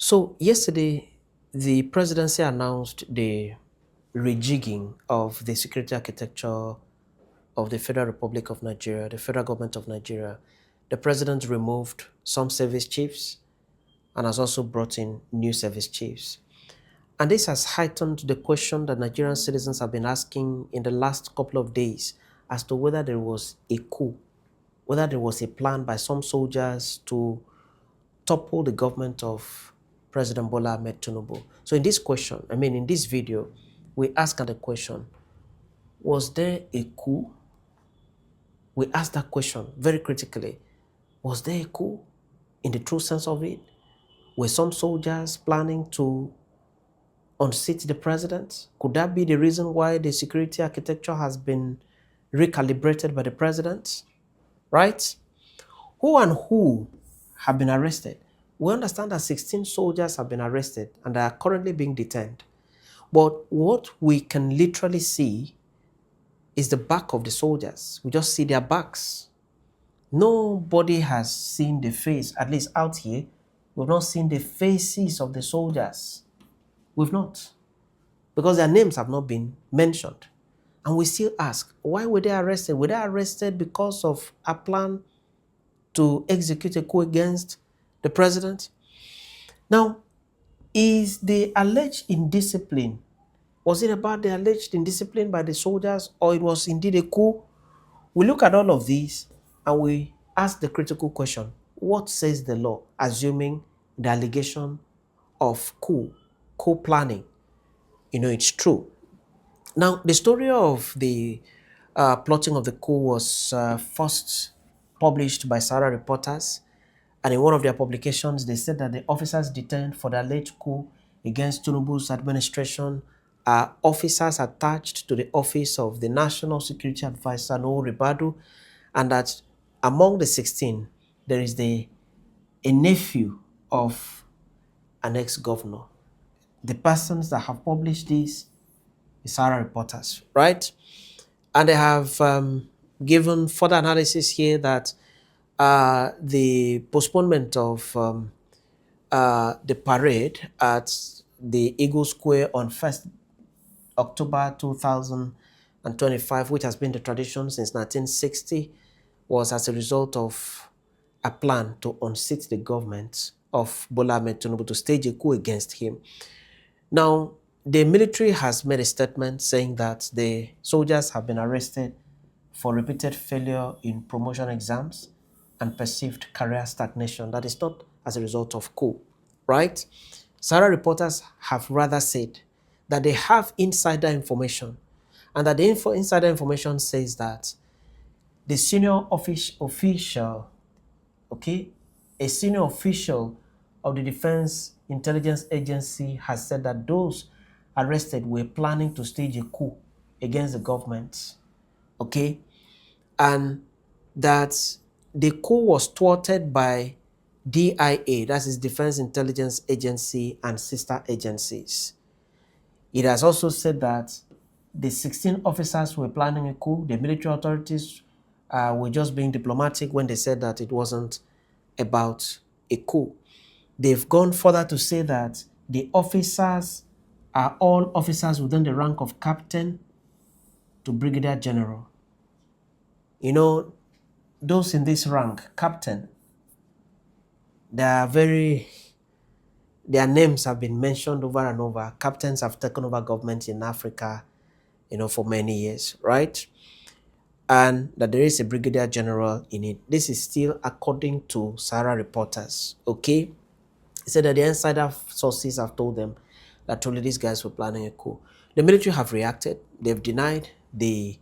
So yesterday, the presidency announced the rejigging of the security architecture of the Federal Republic of Nigeria, the federal government of Nigeria. The president removed some service chiefs and has also brought in new service chiefs. And this has heightened the question that Nigerian citizens have been asking in the last couple of days as to whether there was a coup, whether there was a plan by some soldiers to topple the government of President Bola Ahmed Tinubu. So in this question, in this video, we ask the question, was there a coup? We ask that question very critically. Was there a coup in the true sense of it? Were some soldiers planning to unseat the president? Could that be the reason why the security architecture has been recalibrated by the president? Right? Who and who have been arrested? We understand that 16 soldiers have been arrested and are currently being detained. But what we can literally see is the back of the soldiers. We just see their backs. Nobody has seen the face, at least out here. We've not seen the faces of the soldiers. We've not. Because their names have not been mentioned. And we still ask, why were they arrested? Were they arrested because of a plan to execute a coup against the president? Now, is the alleged indiscipline, was it about the alleged indiscipline by the soldiers, or it was indeed a coup? We look at all of these and we ask the critical question, what says the law, assuming the allegation of coup planning, it's true? Now, the story of the plotting of the coup was first published by Sarah reporters, and in one of their publications, they said that the officers detained for the alleged coup against Tinubu's administration are officers attached to the office of the National Security Advisor, No Ribadu, and that among the 16, there is a nephew of an ex-governor. The persons that have published this is Sarah reporters, right? And they have given further analysis here that the postponement of the parade at the Eagle Square on 1st October 2025, which has been the tradition since 1960, was as a result of a plan to unseat the government of Bola Ahmed Tinubu, to stage a coup against him. Now, the military has made a statement saying that the soldiers have been arrested for repeated failure in promotion exams and perceived career stagnation. That is not as a result of coup, right? Sarah reporters have rather said that they have insider information, and that the insider information says that the senior official, okay, a senior official of the Defense Intelligence Agency has said that those arrested were planning to stage a coup against the government, okay, and that the coup was thwarted by DIA, that is Defense Intelligence Agency, and sister agencies. It has also said that the 16 officers were planning a coup. The military authorities were just being diplomatic when they said that it wasn't about a coup. They've gone further to say that the officers are all officers within the rank of captain to brigadier general. Those in this rank, captain, their names have been mentioned over and over. Captains have taken over government in Africa, for many years, right? And that there is a brigadier general in it. This is still according to Sarah reporters, okay? He said that the insider sources have told them that truly these guys were planning a coup. The military have reacted. They've denied the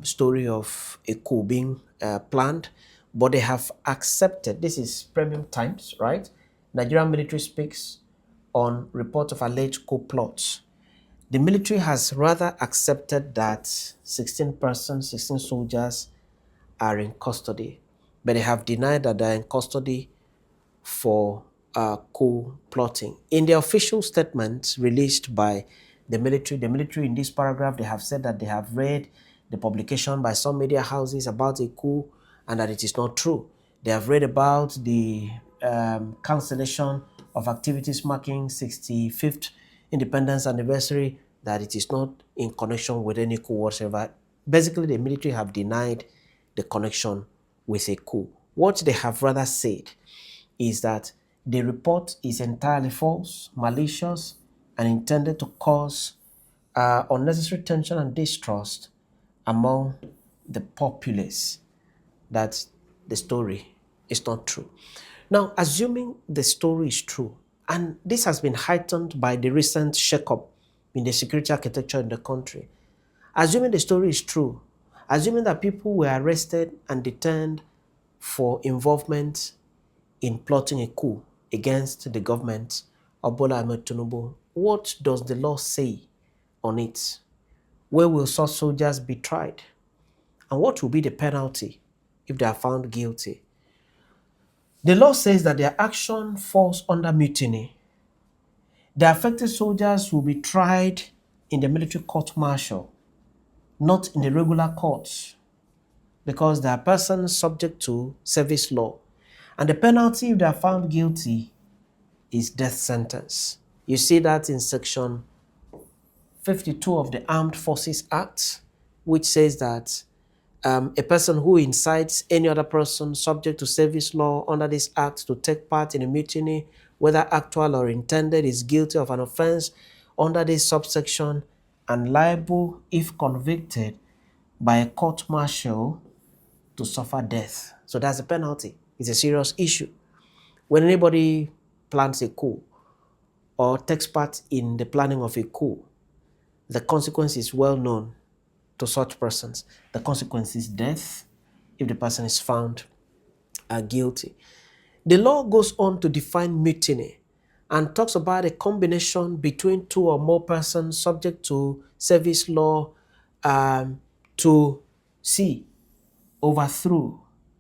story of a coup being planned, but they have accepted. This is Premium Times, right? Nigerian military speaks on report of alleged coup plots. The military has rather accepted that 16 soldiers are in custody, but they have denied that they're in custody for coup plotting. In the official statement released by the military in this paragraph, they have said that they have read the publication by some media houses about a coup and that it is not true. They have read about the cancellation of activities marking 65th independence anniversary, that it is not in connection with any coup whatsoever. Basically, the military have denied the connection with a coup. What they have rather said is that the report is entirely false, malicious, and intended to cause unnecessary tension and distrust among the populace, that the story is not true. Now, assuming the story is true, and this has been heightened by the recent shakeup in the security architecture in the country, assuming the story is true, assuming that people were arrested and detained for involvement in plotting a coup against the government of Bola Ahmed Tinubu, what does the law say on it? Where will such soldiers be tried? And what will be the penalty if they are found guilty? The law says that their action falls under mutiny. The affected soldiers will be tried in the military court-martial, not in the regular courts, because they are persons subject to service law. And the penalty if they are found guilty is death sentence. You see that in section 52 of the Armed Forces Act, which says that a person who incites any other person subject to service law under this act to take part in a mutiny, whether actual or intended, is guilty of an offense under this subsection and liable, if convicted, by a court-martial to suffer death. So that's the penalty. It's a serious issue. When anybody plans a coup or takes part in the planning of a coup, the consequence is well known to such persons. The consequence is death if the person is found guilty. The law goes on to define mutiny and talks about a combination between two or more persons subject to service law to see, overthrow,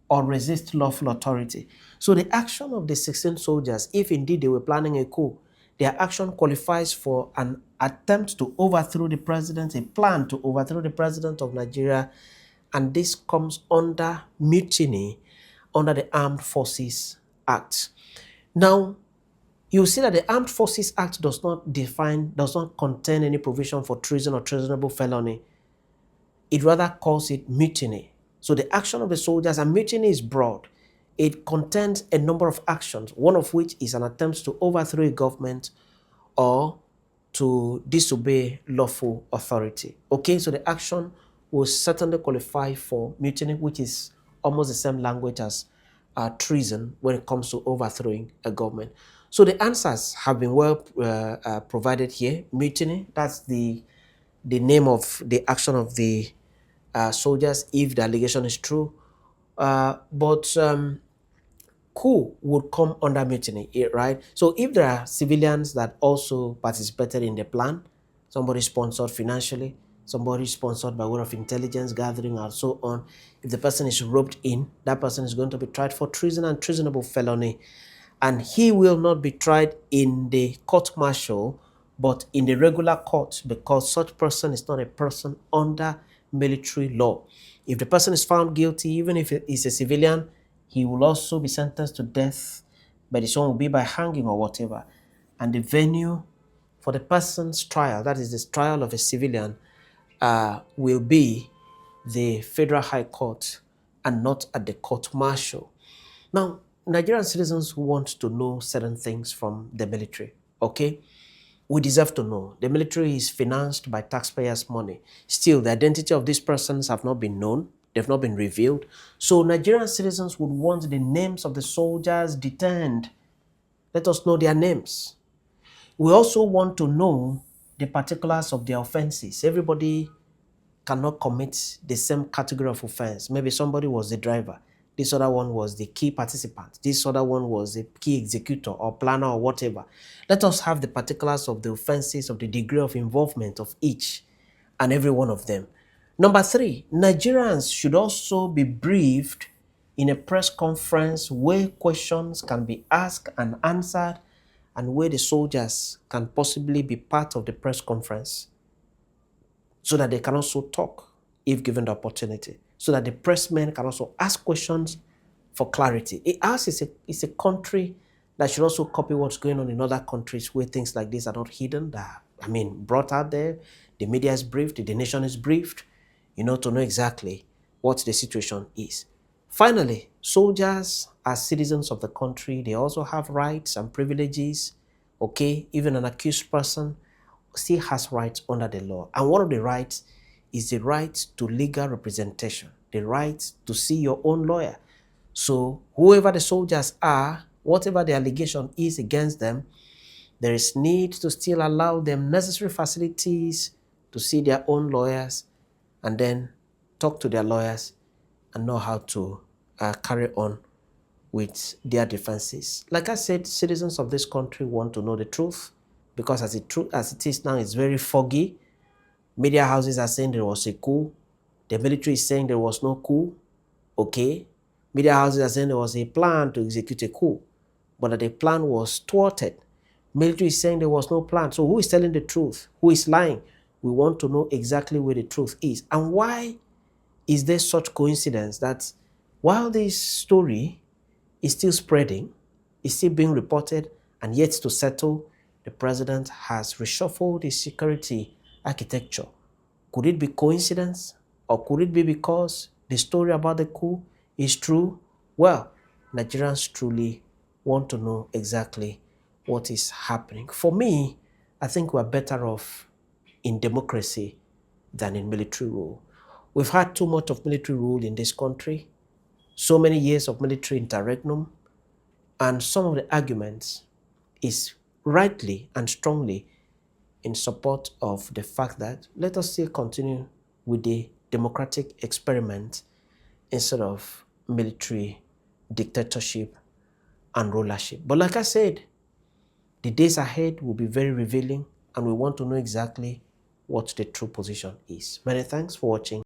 or resist lawful authority. So the action of the 16 soldiers, if indeed they were planning a coup, their action qualifies for an attempt to overthrow the president, a plan to overthrow the president of Nigeria, and this comes under mutiny under the Armed Forces Act. Now, you see that the Armed Forces Act does not contain any provision for treason or treasonable felony. It rather calls it mutiny. So the action of the soldiers, and mutiny is broad. It contains a number of actions, one of which is an attempt to overthrow a government or to disobey lawful authority. Okay, so the action will certainly qualify for mutiny, which is almost the same language as treason when it comes to overthrowing a government. So the answers have been well provided here. Mutiny, that's the name of the action of the soldiers if the allegation is true. But coup would come under mutiny, right? So if there are civilians that also participated in the plan, somebody sponsored financially, somebody sponsored by way of intelligence gathering and so on, if the person is roped in, that person is going to be tried for treason and treasonable felony. And he will not be tried in the court-martial, but in the regular court, because such person is not a person under military law. If the person is found guilty, even if he's a civilian, he will also be sentenced to death, but this one will be by hanging or whatever. And the venue for the person's trial, that is the trial of a civilian, will be the Federal High Court and not at the court-martial. Now, Nigerian citizens want to know certain things from the military, okay? We deserve to know. The military is financed by taxpayers' money. Still, the identity of these persons have not been known. They've not been revealed. So Nigerian citizens would want the names of the soldiers detained. Let us know their names. We also want to know the particulars of their offenses. Everybody cannot commit the same category of offense. Maybe somebody was the driver. This other one was the key participant. This other one was the key executor or planner or whatever. Let us have the particulars of the offenses, of the degree of involvement of each and every one of them. Number 3, Nigerians should also be briefed in a press conference where questions can be asked and answered and where the soldiers can possibly be part of the press conference so that they can also talk if given the opportunity, so that the pressmen can also ask questions for clarity. Ours is a country that should also copy what's going on in other countries where things like this are not hidden, that, brought out there. The media is briefed, the nation is briefed, to know exactly what the situation is. Finally, soldiers are citizens of the country. They also have rights and privileges. Okay, even an accused person still has rights under the law. And one of the rights is the right to legal representation, the right to see your own lawyer. So whoever the soldiers are, whatever the allegation is against them, there is need to still allow them necessary facilities to see their own lawyers and then talk to their lawyers and know how to carry on with their defenses. Like I said, citizens of this country want to know the truth because as it is now, it's very foggy. Media houses are saying there was a coup. The military is saying there was no coup. Okay. Media houses are saying there was a plan to execute a coup, but that the plan was thwarted. Military is saying there was no plan. So who is telling the truth? Who is lying? We want to know exactly where the truth is. And why is there such coincidence that while this story is still spreading, is still being reported, and yet to settle, the president has reshuffled his security architecture? Could it be coincidence? Or could it be because the story about the coup is true? Well, Nigerians truly want to know exactly what is happening. For me, I think we're better off in democracy than in military rule. We've had too much of military rule in this country, so many years of military interregnum, and some of the arguments is rightly and strongly in support of the fact that let us still continue with the democratic experiment instead of military dictatorship and rulership. But like I said, the days ahead will be very revealing, and we want to know exactly what the true position is. Many thanks for watching.